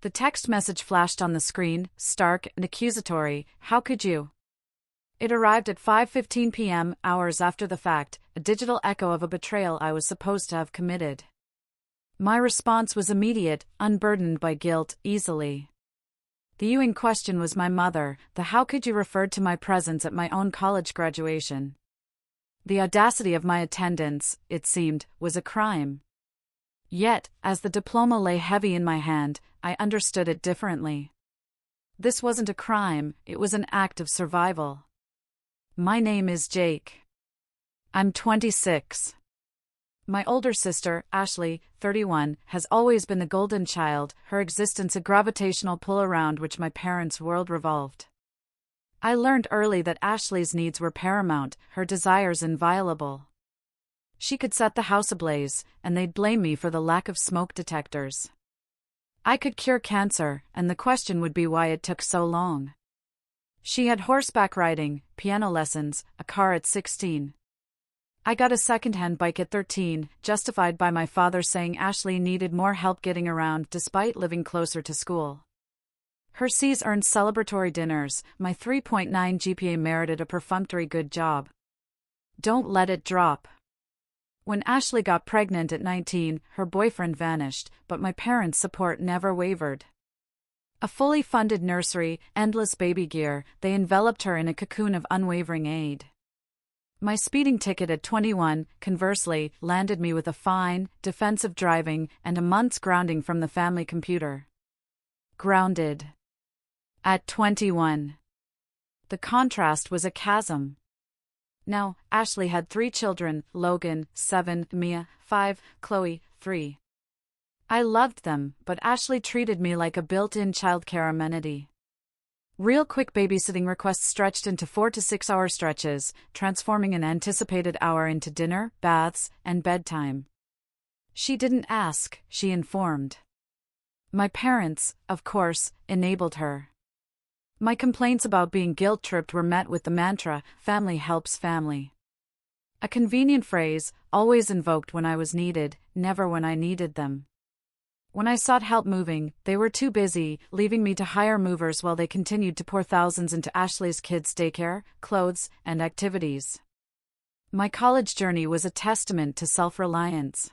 The text message flashed on the screen, stark and accusatory. How could you? It arrived at 5:15 p.m., hours after the fact, a digital echo of a betrayal I was supposed to have committed. My response was immediate, unburdened by guilt, easily. The you in question was my mother. The how could you referred to my presence at my own college graduation. The audacity of my attendance, it seemed, was a crime. Yet, as the diploma lay heavy in my hand, I understood it differently. This wasn't a crime, it was an act of survival. My name is Jake. I'm 26. My older sister, Ashley, 31, has always been the golden child, her existence a gravitational pull around which my parents' world revolved. I learned early that Ashley's needs were paramount, her desires inviolable. She could set the house ablaze, and they'd blame me for the lack of smoke detectors. I could cure cancer, and the question would be why it took so long. She had horseback riding, piano lessons, a car at 16. I got a second-hand bike at 13, justified by my father saying Ashley needed more help getting around despite living closer to school. Her C's earned celebratory dinners, my 3.9 GPA merited a perfunctory good job. Don't let it drop. When Ashley got pregnant at 19, her boyfriend vanished, but my parents' support never wavered. A fully funded nursery, endless baby gear, they enveloped her in a cocoon of unwavering aid. My speeding ticket at 21, conversely, landed me with a fine, defensive driving, and a month's grounding from the family computer. Grounded. At 21. The contrast was a chasm. Now, Ashley had 3 children, Logan, 7, Mia, 5, Chloe, 3. I loved them, but Ashley treated me like a built-in childcare amenity. Real quick babysitting requests stretched into 4 to 6 hour stretches, transforming an anticipated hour into dinner, baths, and bedtime. She didn't ask, she informed. My parents, of course, enabled her. My complaints about being guilt-tripped were met with the mantra, family helps family. A convenient phrase, always invoked when I was needed, never when I needed them. When I sought help moving, they were too busy, leaving me to hire movers while they continued to pour thousands into Ashley's kids' daycare, clothes, and activities. My college journey was a testament to self-reliance.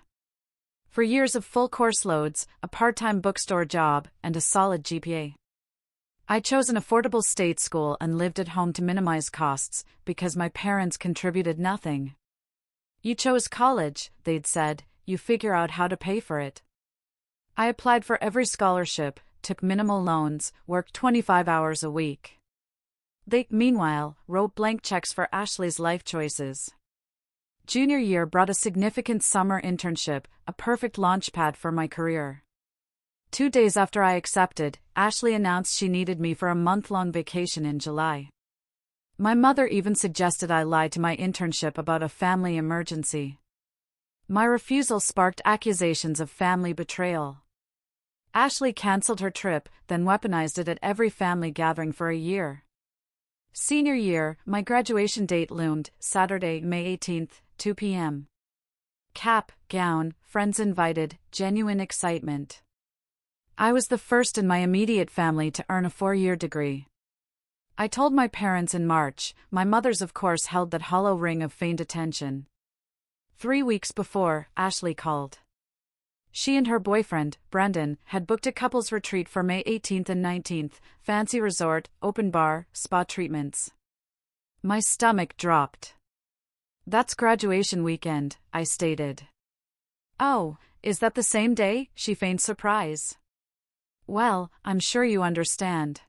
For years of full course loads, a part-time bookstore job, and a solid GPA. I chose an affordable state school and lived at home to minimize costs, because my parents contributed nothing. You chose college, they'd said, you figure out how to pay for it. I applied for every scholarship, took minimal loans, worked 25 hours a week. They, meanwhile, wrote blank checks for Ashley's life choices. Junior year brought a significant summer internship, a perfect launchpad for my career. 2 days after I accepted, Ashley announced she needed me for a month-long vacation in July. My mother even suggested I lie to my internship about a family emergency. My refusal sparked accusations of family betrayal. Ashley canceled her trip, then weaponized it at every family gathering for a year. Senior year, my graduation date loomed, Saturday, May 18th, 2 p.m. Cap, gown, friends invited, genuine excitement. I was the first in my immediate family to earn a 4-year degree. I told my parents in March, my mother's of course held that hollow ring of feigned attention. 3 weeks before, Ashley called. She and her boyfriend, Brendan, had booked a couples retreat for May 18th and 19th, fancy resort, open bar, spa treatments. My stomach dropped. That's graduation weekend, I stated. Oh, is that the same day? She feigned surprise. Well, I'm sure you understand.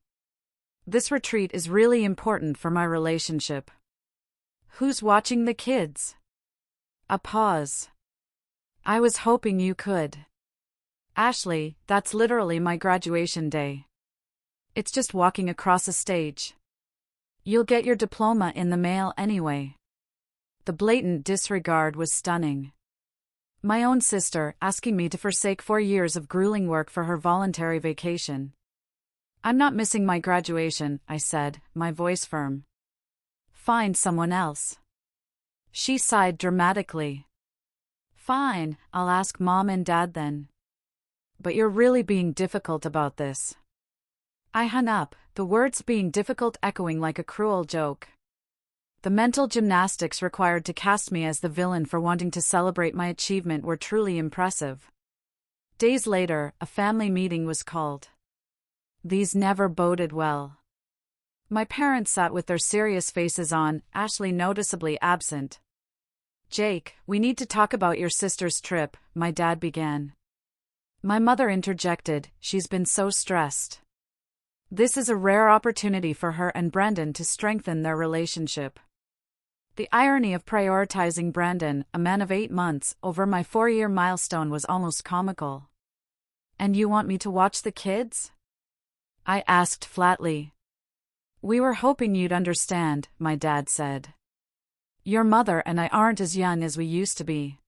This retreat is really important for my relationship. Who's watching the kids? A pause. I was hoping you could. Ashley, that's literally my graduation day. It's just walking across a stage. You'll get your diploma in the mail anyway. The blatant disregard was stunning. My own sister asking me to forsake 4 years of grueling work for her voluntary vacation. I'm not missing my graduation, I said, my voice firm. Find someone else. She sighed dramatically. Fine, I'll ask Mom and Dad then. But you're really being difficult about this. I hung up, the words being difficult echoing like a cruel joke. The mental gymnastics required to cast me as the villain for wanting to celebrate my achievement were truly impressive. Days later, a family meeting was called. These never boded well. My parents sat with their serious faces on, Ashley noticeably absent. "Jake, we need to talk about your sister's trip," my dad began. My mother interjected, "She's been so stressed." This is a rare opportunity for her and Brandon to strengthen their relationship. The irony of prioritizing Brandon, a man of 8 months, over my 4-year milestone was almost comical. "And you want me to watch the kids?" I asked flatly. "We were hoping you'd understand," my dad said. "Your mother and I aren't as young as we used to be."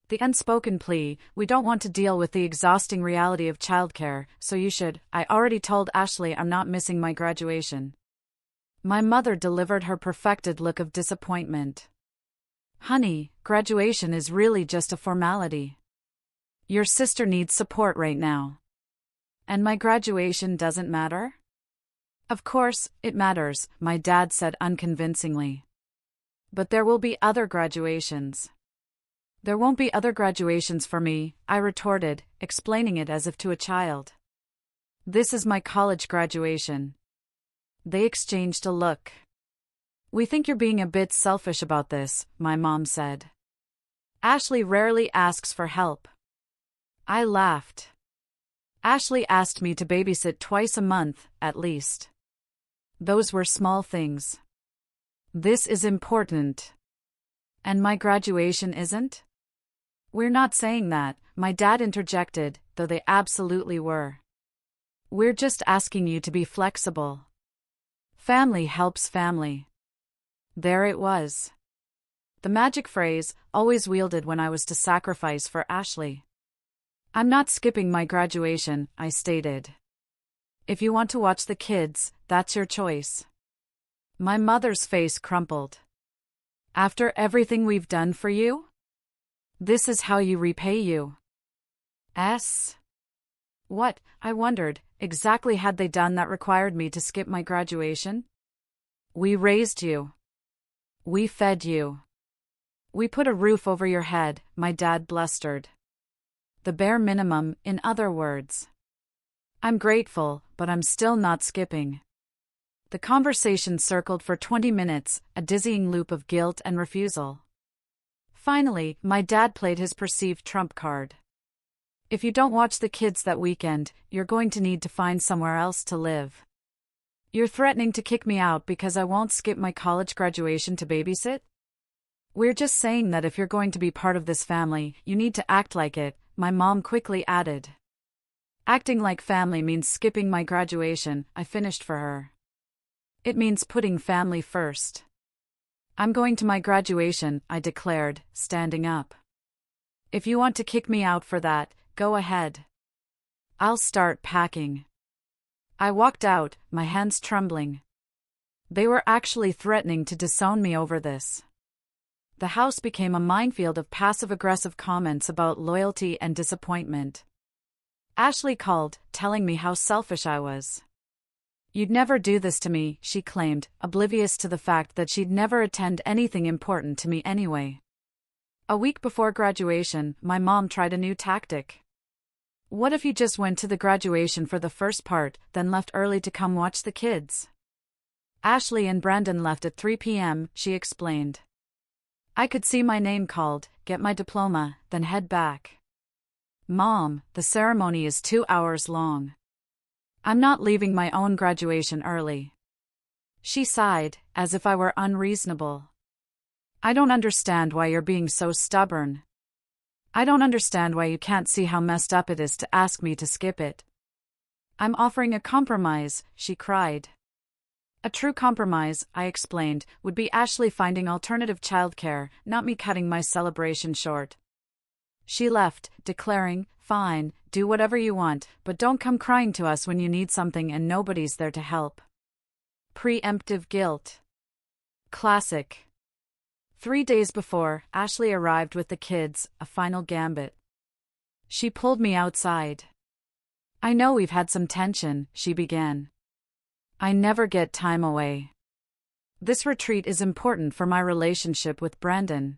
The unspoken plea, "We don't want to deal with the exhausting reality of childcare, so you should." I already told Ashley I'm not missing my graduation. My mother delivered her perfected look of disappointment. "Honey, graduation is really just a formality. Your sister needs support right now. And my graduation doesn't matter?" "Of course, it matters," my dad said unconvincingly. "But there will be other graduations." "There won't be other graduations for me," I retorted, explaining it as if to a child. "This is my college graduation." They exchanged a look. "We think you're being a bit selfish about this," my mom said. "Ashley rarely asks for help." I laughed. "Ashley asked me to babysit twice a month, at least. Those were small things. This is important. And my graduation isn't?" "We're not saying that," my dad interjected, though they absolutely were. "We're just asking you to be flexible. Family helps family." There it was. The magic phrase, always wielded when I was to sacrifice for Ashley. "I'm not skipping my graduation," I stated. "If you want to watch the kids, that's your choice." My mother's face crumpled. "After everything we've done for you? This is how you repay you?" What, I wondered, exactly had they done that required me to skip my graduation? "We raised you. We fed you. We put a roof over your head," my dad blustered. "The bare minimum, in other words. I'm grateful, but I'm still not skipping." The conversation circled for 20 minutes, a dizzying loop of guilt and refusal. Finally, my dad played his perceived trump card. "If you don't watch the kids that weekend, you're going to need to find somewhere else to live. You're threatening to kick me out because I won't skip my college graduation to babysit? We're just saying that if you're going to be part of this family, you need to act like it," my mom quickly added. "Acting like family means skipping my graduation," I finished for her. "It means putting family first." "I'm going to my graduation," I declared, standing up. "If you want to kick me out for that, go ahead. I'll start packing." I walked out, my hands trembling. They were actually threatening to disown me over this. The house became a minefield of passive-aggressive comments about loyalty and disappointment. Ashley called, telling me how selfish I was. "You'd never do this to me," she claimed, oblivious to the fact that she'd never attend anything important to me anyway. A week before graduation, my mom tried a new tactic. "What if you just went to the graduation for the first part, then left early to come watch the kids?" "Ashley and Brandon left at 3 p.m., she explained. "I could see my name called, get my diploma, then head back." "Mom, the ceremony is 2 hours long. I'm not leaving my own graduation early." She sighed, as if I were unreasonable. "I don't understand why you're being so stubborn. I don't understand why you can't see how messed up it is to ask me to skip it." "I'm offering a compromise," she cried. "A true compromise," I explained, "would be Ashley finding alternative childcare, not me cutting my celebration short." She left, declaring, "Fine, do whatever you want, but don't come crying to us when you need something and nobody's there to help." Preemptive guilt. Classic. 3 days before, Ashley arrived with the kids, a final gambit. She pulled me outside. I know we've had some tension, she began. I never get time away. This retreat is important for my relationship with Brandon.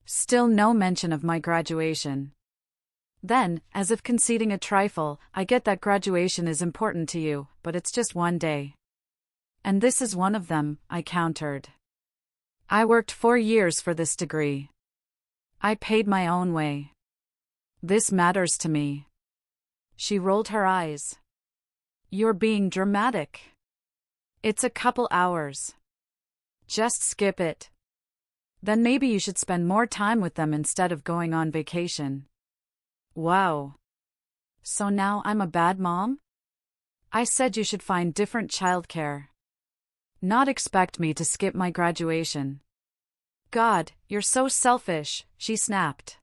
Still no mention of my graduation. Then, as if conceding a trifle, I get that graduation is important to you, but it's just one day. And this is one of them, I countered. I worked 4 years for this degree. I paid my own way. This matters to me. She rolled her eyes. You're being dramatic. It's a couple hours. Just skip it. Then maybe you should spend more time with them instead of going on vacation. Wow. So now I'm a bad mom? I said you should find different childcare. Not expect me to skip my graduation. God, you're so selfish, she snapped.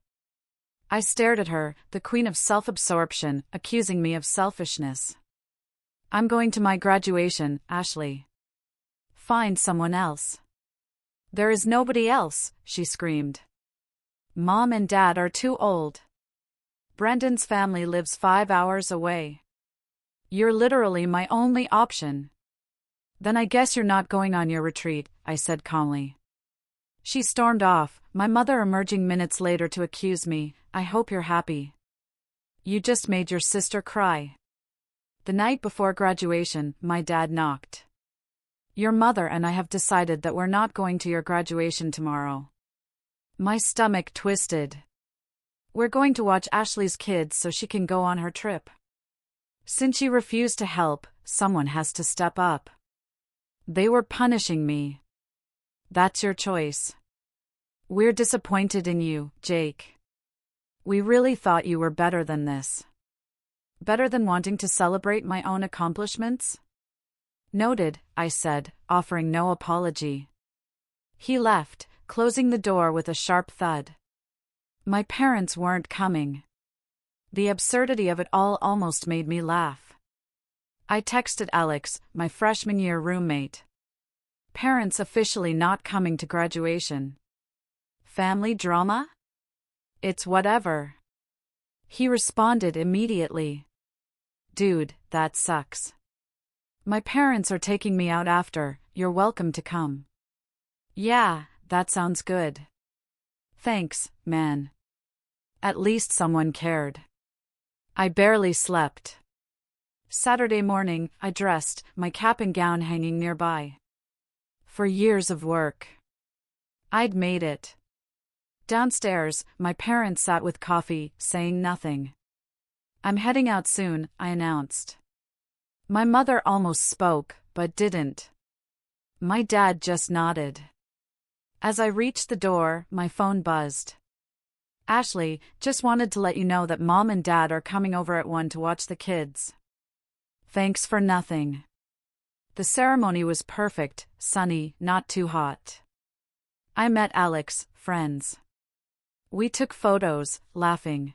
I stared at her, the queen of self-absorption, accusing me of selfishness. I'm going to my graduation, Ashley. Find someone else. There is nobody else, she screamed. Mom and Dad are too old. Brandon's family lives 5 hours away. You're literally my only option. Then I guess you're not going on your retreat, I said calmly. She stormed off, my mother emerging minutes later to accuse me. I hope you're happy. You just made your sister cry. The night before graduation, my dad knocked. Your mother and I have decided that we're not going to your graduation tomorrow. My stomach twisted. We're going to watch Ashley's kids so she can go on her trip. Since she refused to help, someone has to step up. They were punishing me. That's your choice. We're disappointed in you, Jake. We really thought you were better than this. Better than wanting to celebrate my own accomplishments? Noted, I said, offering no apology. He left, closing the door with a sharp thud. My parents weren't coming. The absurdity of it all almost made me laugh. I texted Alex, my freshman year roommate. Parents officially not coming to graduation. Family drama? It's whatever. He responded immediately. Dude, that sucks. My parents are taking me out after, you're welcome to come. Yeah, that sounds good. Thanks, man. At least someone cared. I barely slept. Saturday morning, I dressed, my cap and gown hanging nearby. For years of work. I'd made it. Downstairs, my parents sat with coffee, saying nothing. I'm heading out soon, I announced. My mother almost spoke, but didn't. My dad just nodded. As I reached the door, my phone buzzed. Ashley, just wanted to let you know that Mom and Dad are coming over at 1 to watch the kids. Thanks for nothing. The ceremony was perfect, sunny, not too hot. I met Alex, friends. We took photos, laughing.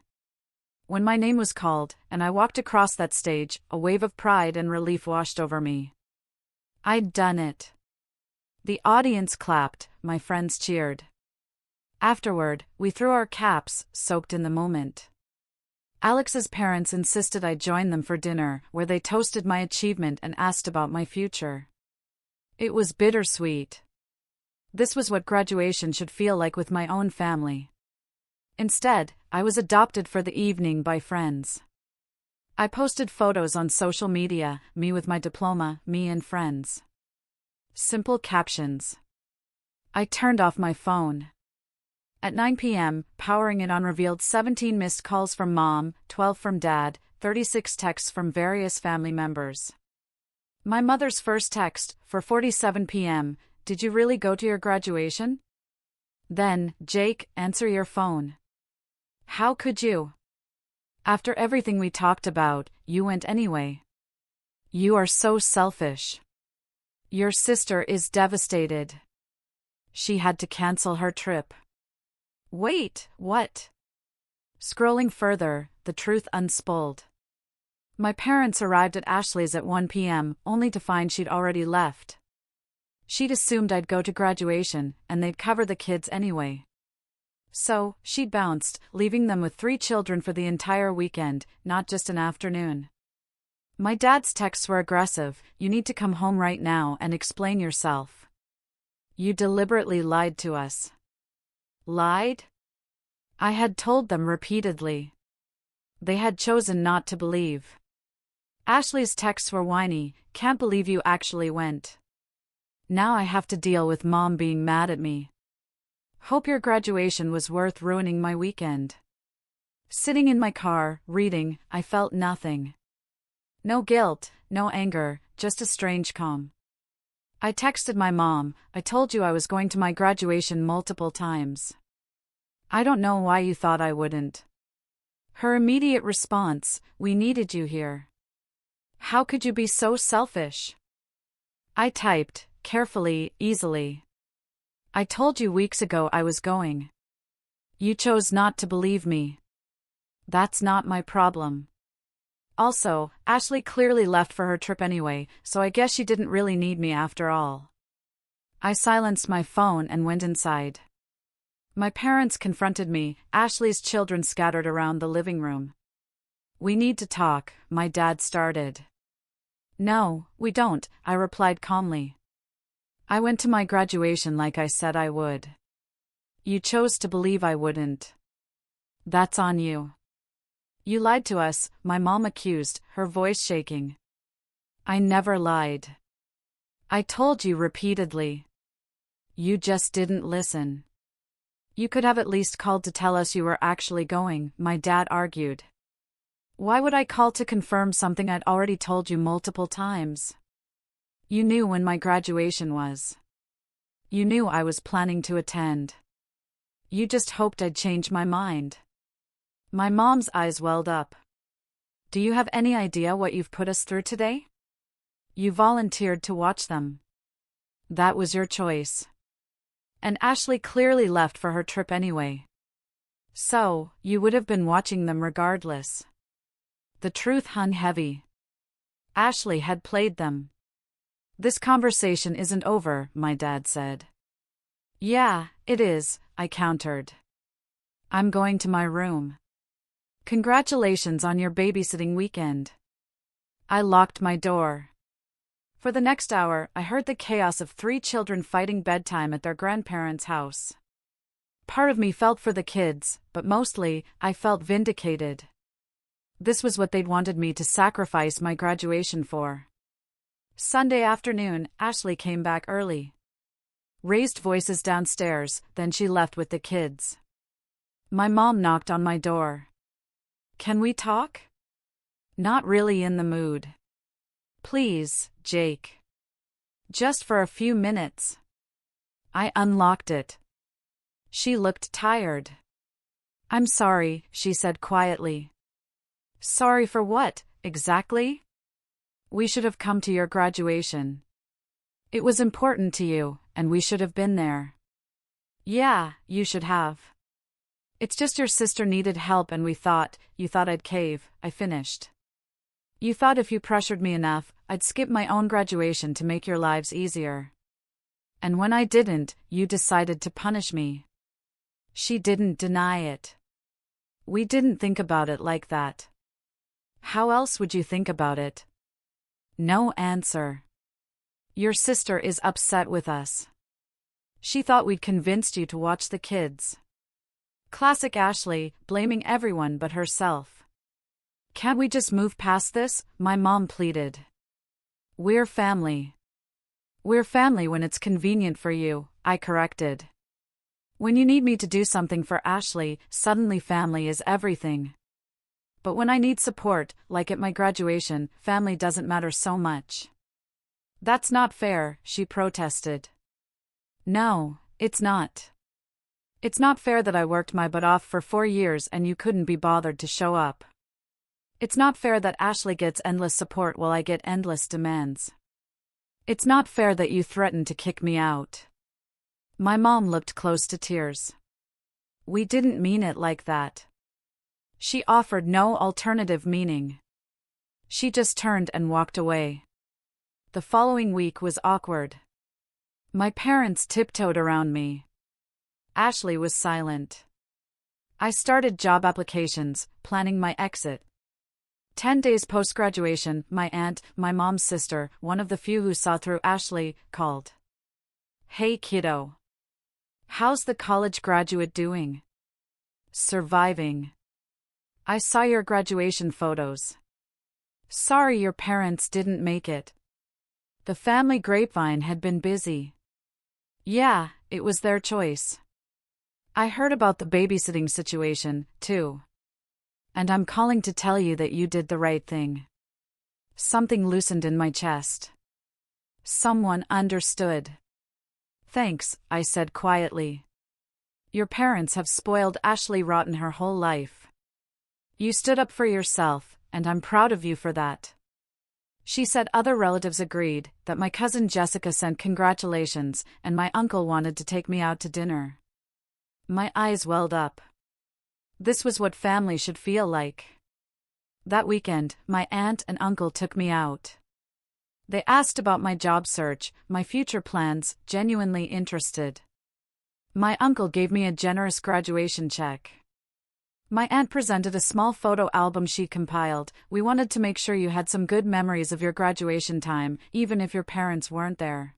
When my name was called, and I walked across that stage, a wave of pride and relief washed over me. I'd done it. The audience clapped, my friends cheered. Afterward, we threw our caps, soaked in the moment. Alex's parents insisted I join them for dinner, where they toasted my achievement and asked about my future. It was bittersweet. This was what graduation should feel like with my own family. Instead, I was adopted for the evening by friends. I posted photos on social media, me with my diploma, me and friends. Simple captions. I turned off my phone. At 9 p.m., powering it on revealed 17 missed calls from Mom, 12 from Dad, 36 texts from various family members. My mother's first text, for 47 p.m., did you really go to your graduation? Then, Jake, answer your phone. How could you? After everything we talked about, you went anyway. You are so selfish. Your sister is devastated. She had to cancel her trip. Wait, what? Scrolling further, the truth unspooled. My parents arrived at Ashley's at 1 p.m., only to find she'd already left. She'd assumed I'd go to graduation, and they'd cover the kids anyway. So, she bounced, leaving them with 3 children for the entire weekend, not just an afternoon. My dad's texts were aggressive. You need to come home right now and explain yourself. You deliberately lied to us. Lied? I had told them repeatedly. They had chosen not to believe. Ashley's texts were whiny. Can't believe you actually went. Now I have to deal with Mom being mad at me. Hope your graduation was worth ruining my weekend. Sitting in my car, reading, I felt nothing. No guilt, no anger, just a strange calm. I texted my mom. I told you I was going to my graduation multiple times. I don't know why you thought I wouldn't. Her immediate response, we needed you here. How could you be so selfish? I typed, carefully, easily. I told you weeks ago I was going. You chose not to believe me. That's not my problem. Also, Ashley clearly left for her trip anyway, so I guess she didn't really need me after all. I silenced my phone and went inside. My parents confronted me. Ashley's children scattered around the living room. We need to talk, my dad started. No, we don't, I replied calmly. I went to my graduation like I said I would. You chose to believe I wouldn't. That's on you. You lied to us, my mom accused, her voice shaking. I never lied. I told you repeatedly. You just didn't listen. You could have at least called to tell us you were actually going, my dad argued. Why would I call to confirm something I'd already told you multiple times? You knew when my graduation was. You knew I was planning to attend. You just hoped I'd change my mind. My mom's eyes welled up. Do you have any idea what you've put us through today? You volunteered to watch them. That was your choice. And Ashley clearly left for her trip anyway. So, you would have been watching them regardless. The truth hung heavy. Ashley had played them. This conversation isn't over, my dad said. Yeah, it is, I countered. I'm going to my room. Congratulations on your babysitting weekend. I locked my door. For the next hour, I heard the chaos of 3 children fighting bedtime at their grandparents' house. Part of me felt for the kids, but mostly, I felt vindicated. This was what they'd wanted me to sacrifice my graduation for. Sunday afternoon, Ashley came back early. Raised voices downstairs, then she left with the kids. My mom knocked on my door. Can we talk? Not really in the mood. Please, Jake. Just for a few minutes. I unlocked it. She looked tired. I'm sorry, she said quietly. Sorry for what, exactly? We should have come to your graduation. It was important to you, and we should have been there. Yeah, you should have. It's just your sister needed help and you thought I'd cave, I finished. You thought if you pressured me enough, I'd skip my own graduation to make your lives easier. And when I didn't, you decided to punish me. She didn't deny it. We didn't think about it like that. How else would you think about it? No answer. Your sister is upset with us. She thought we'd convinced you to watch the kids. Classic Ashley, blaming everyone but herself. Can't we just move past this? My mom pleaded. We're family. We're family when it's convenient for you, I corrected. When you need me to do something for Ashley, suddenly family is everything. But when I need support, like at my graduation, family doesn't matter so much. That's not fair, she protested. No, it's not. It's not fair that I worked my butt off for 4 years and you couldn't be bothered to show up. It's not fair that Ashley gets endless support while I get endless demands. It's not fair that you threatened to kick me out. My mom looked close to tears. We didn't mean it like that. She offered no alternative meaning. She just turned and walked away. The following week was awkward. My parents tiptoed around me. Ashley was silent. I started job applications, planning my exit. 10 days post-graduation, my aunt, my mom's sister, one of the few who saw through Ashley, called. "Hey kiddo. How's the college graduate doing?" "Surviving. I saw your graduation photos. Sorry your parents didn't make it. The family grapevine had been busy." "Yeah, it was their choice. I heard about the babysitting situation, too. And I'm calling to tell you that you did the right thing." Something loosened in my chest. Someone understood. "Thanks," I said quietly. "Your parents have spoiled Ashley rotten her whole life. You stood up for yourself, and I'm proud of you for that." She said other relatives agreed, that my cousin Jessica sent congratulations, and my uncle wanted to take me out to dinner. My eyes welled up. This was what family should feel like. That weekend, my aunt and uncle took me out. They asked about my job search, my future plans, genuinely interested. My uncle gave me a generous graduation check. My aunt presented a small photo album she compiled. "We wanted to make sure you had some good memories of your graduation time, even if your parents weren't there."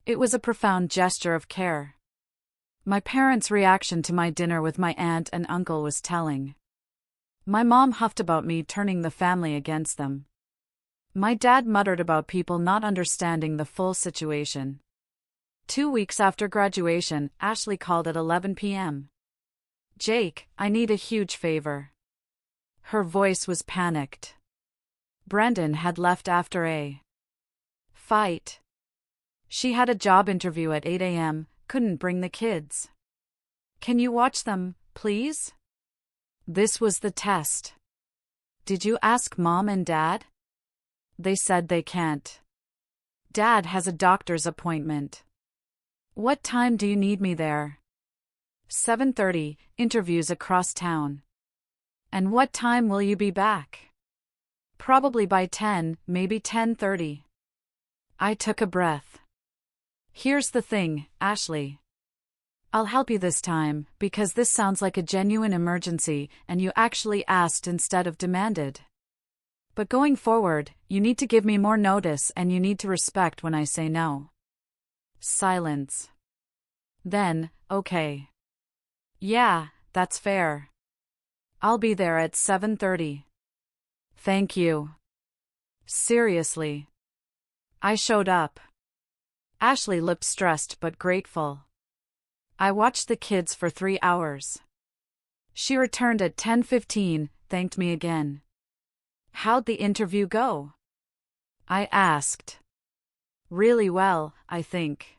It was a profound gesture of care. My parents' reaction to my dinner with my aunt and uncle was telling. My mom huffed about me turning the family against them. My dad muttered about people not understanding the full situation. 2 weeks after graduation, Ashley called at 11 p.m. "Jake, I need a huge favor." Her voice was panicked. Brendan had left after a fight. She had a job interview at 8 a.m., couldn't bring the kids. "Can you watch them, please?" This was the test. "Did you ask Mom and Dad?" "They said they can't. Dad has a doctor's appointment." "What time do you need me there?" 7:30, interviews across town." "And what time will you be back?" "Probably by 10, maybe 10:30. I took a breath. "Here's the thing, Ashley. I'll help you this time, because this sounds like a genuine emergency, and you actually asked instead of demanded. But going forward, you need to give me more notice and you need to respect when I say no." Silence. Then, "Okay. Yeah, that's fair. I'll be there at 7:30. Thank you." Seriously. I showed up. Ashley looked stressed but grateful. I watched the kids for 3 hours. She returned at 10:15, thanked me again. "How'd the interview go?" I asked. "Really well, I think.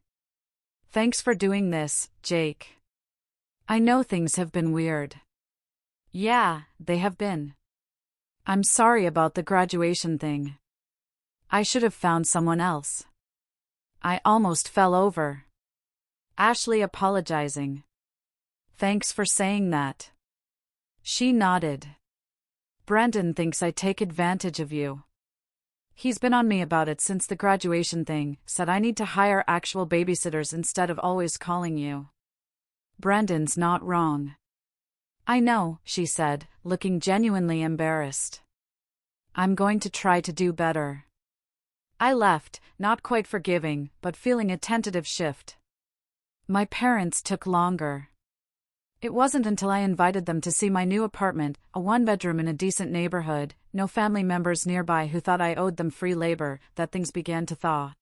Thanks for doing this, Jake. I know things have been weird." "Yeah, they have been. I'm sorry about the graduation thing. I should have found someone else." I almost fell over. Ashley apologizing. "Thanks for saying that." She nodded. "Brendan thinks I take advantage of you. He's been on me about it since the graduation thing, said I need to hire actual babysitters instead of always calling you." "Brendan's not wrong." "I know," she said, looking genuinely embarrassed. "I'm going to try to do better." I left, not quite forgiving, but feeling a tentative shift. My parents took longer. It wasn't until I invited them to see my new apartment, a one-bedroom in a decent neighborhood, no family members nearby who thought I owed them free labor, that things began to thaw.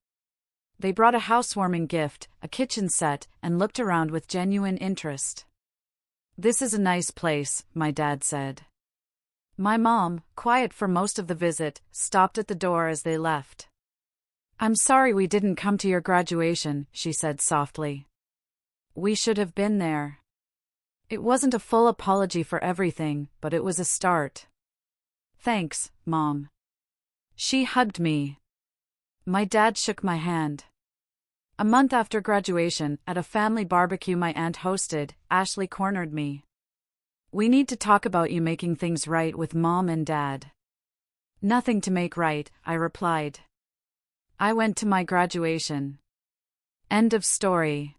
They brought a housewarming gift, a kitchen set, and looked around with genuine interest. "This is a nice place," my dad said. My mom, quiet for most of the visit, stopped at the door as they left. "I'm sorry we didn't come to your graduation," she said softly. "We should have been there." It wasn't a full apology for everything, but it was a start. "Thanks, Mom." She hugged me. My dad shook my hand. A month after graduation, at a family barbecue my aunt hosted, Ashley cornered me. "We need to talk about you making things right with Mom and Dad." "Nothing to make right," I replied. "I went to my graduation." End of story.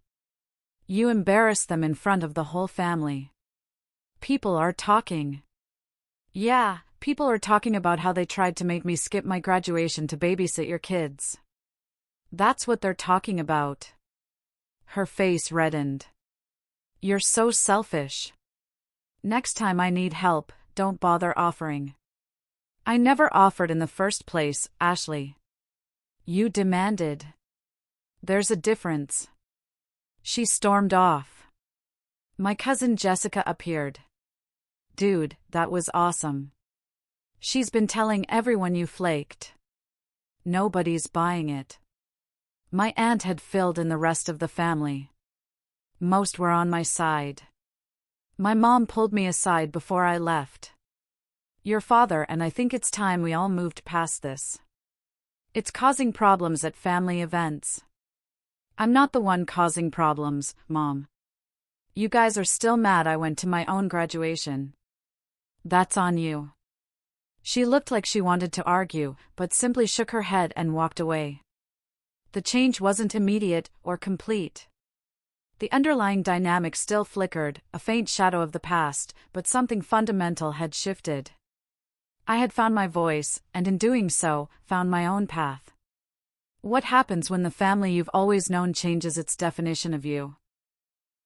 "You embarrassed them in front of the whole family." People are talking. Yeah, people are talking about how they tried to make me skip my graduation to babysit your kids. That's what they're talking about. Her face reddened. You're so selfish. Next time I need help, don't bother offering. I never offered in the first place, Ashley. You demanded. There's a difference. She stormed off. My cousin Jessica appeared. Dude, that was awesome. She's been telling everyone you flaked. Nobody's buying it. My aunt had filled in the rest of the family. Most were on my side. My mom pulled me aside before I left. Your father and I think it's time we all moved past this. It's causing problems at family events. I'm not the one causing problems, Mom. You guys are still mad I went to my own graduation. That's on you. She looked like she wanted to argue, but simply shook her head and walked away. The change wasn't immediate or complete. The underlying dynamic still flickered, a faint shadow of the past, but something fundamental had shifted. I had found my voice, and in doing so, found my own path. What happens when the family you've always known changes its definition of you?